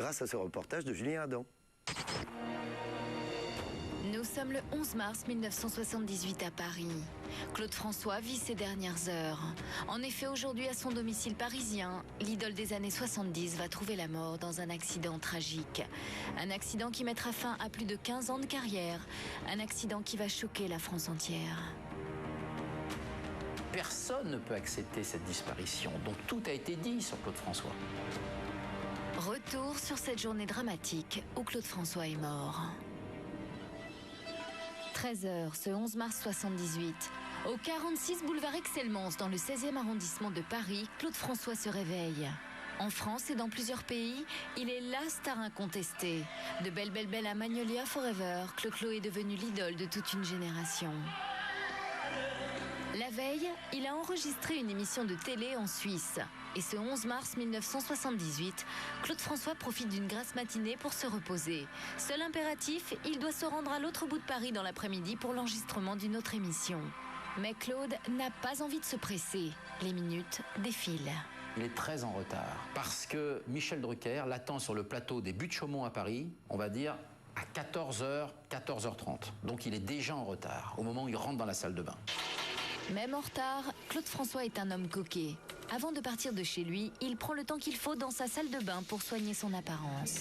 grâce à ce reportage de Julien Adam. Nous sommes le 11 mars 1978 à Paris. Claude François vit ses dernières heures. En effet, aujourd'hui, à son domicile parisien, l'idole des années 70 va trouver la mort dans un accident tragique. Un accident qui mettra fin à plus de 15 ans de carrière. Un accident qui va choquer la France entière. Personne ne peut accepter cette disparition. Donc tout a été dit sur Claude François. Retour sur cette journée dramatique où Claude François est mort. 13h, ce 11 mars 78. Au 46 boulevard Excellence, dans le 16e arrondissement de Paris, Claude François se réveille. En France et dans plusieurs pays, il est la star incontestée. De Belle Belle Belle à Magnolia Forever, Clo-Clo est devenu l'idole de toute une génération. La veille, il a enregistré une émission de télé en Suisse. Et ce 11 mars 1978, Claude François profite d'une grasse matinée pour se reposer. Seul impératif, il doit se rendre à l'autre bout de Paris dans l'après-midi pour l'enregistrement d'une autre émission. Mais Claude n'a pas envie de se presser. Les minutes défilent. Il est très en retard parce que Michel Drucker l'attend sur le plateau des Buttes-Chaumont à Paris, on va dire à 14h, 14h30. Donc il est déjà en retard au moment où il rentre dans la salle de bain. Même en retard, Claude François est un homme coquet. Avant de partir de chez lui, il prend le temps qu'il faut dans sa salle de bain pour soigner son apparence.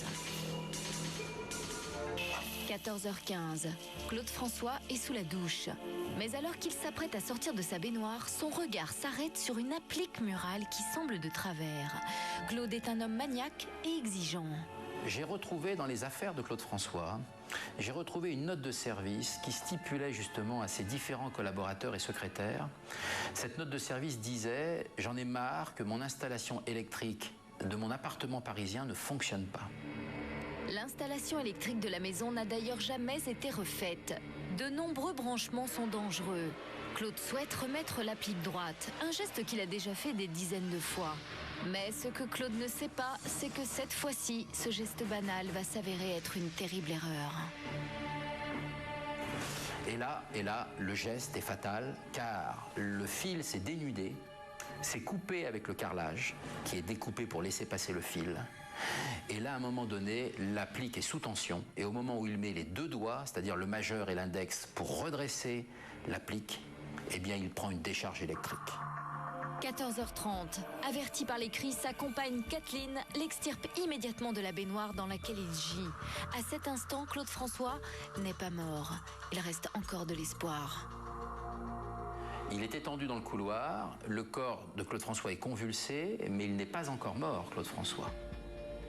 14h15, Claude François est sous la douche. Mais alors qu'il s'apprête à sortir de sa baignoire, son regard s'arrête sur une applique murale qui semble de travers. Claude est un homme maniaque et exigeant. J'ai retrouvé dans les affaires de Claude François, j'ai retrouvé une note de service qui stipulait justement à ses différents collaborateurs et secrétaires. Cette note de service disait « J'en ai marre que mon installation électrique de mon appartement parisien ne fonctionne pas ». L'installation électrique de la maison n'a d'ailleurs jamais été refaite. De nombreux branchements sont dangereux. Claude souhaite remettre l'applique droite, un geste qu'il a déjà fait des dizaines de fois. Mais ce que Claude ne sait pas, c'est que cette fois-ci, ce geste banal va s'avérer être une terrible erreur. Et là, le geste est fatal, car le fil s'est dénudé, s'est coupé avec le carrelage, qui est découpé pour laisser passer le fil. Et là, à un moment donné, l'applique est sous tension. Et au moment où il met les deux doigts, c'est-à-dire le majeur et l'index, pour redresser l'applique, eh bien, il prend une décharge électrique. 14h30, averti par les cris, sa compagne Kathleen l'extirpe immédiatement de la baignoire dans laquelle il gît. À cet instant, Claude François n'est pas mort. Il reste encore de l'espoir. Il est étendu dans le couloir, le corps de Claude François est convulsé, mais il n'est pas encore mort, Claude François.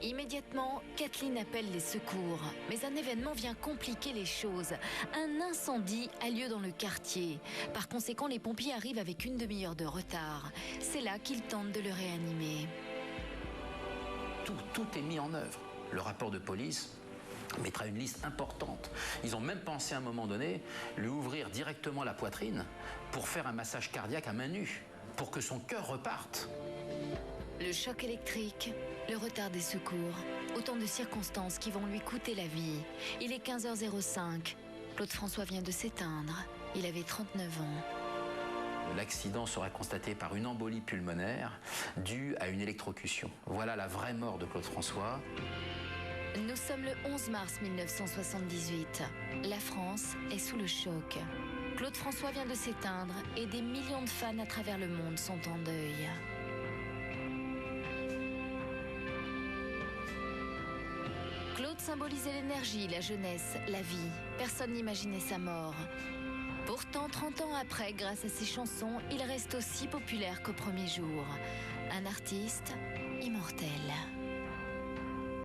Immédiatement, Kathleen appelle les secours. Mais un événement vient compliquer les choses. Un incendie a lieu dans le quartier. Par conséquent, les pompiers arrivent avec une demi-heure de retard. C'est là qu'ils tentent de le réanimer. Tout est mis en œuvre. Le rapport de police mettra une liste importante. Ils ont même pensé à un moment donné lui ouvrir directement la poitrine pour faire un massage cardiaque à main nue, pour que son cœur reparte. Le choc électrique, le retard des secours, autant de circonstances qui vont lui coûter la vie. Il est 15h05. Claude François vient de s'éteindre. Il avait 39 ans. L'accident sera constaté par une embolie pulmonaire due à une électrocution. Voilà la vraie mort de Claude François. Nous sommes le 11 mars 1978. La France est sous le choc. Claude François vient de s'éteindre et des millions de fans à travers le monde sont en deuil. Claude symbolisait l'énergie, la jeunesse, la vie. Personne n'imaginait sa mort. Pourtant, 30 ans après, grâce à ses chansons, il reste aussi populaire qu'au premier jour. Un artiste immortel.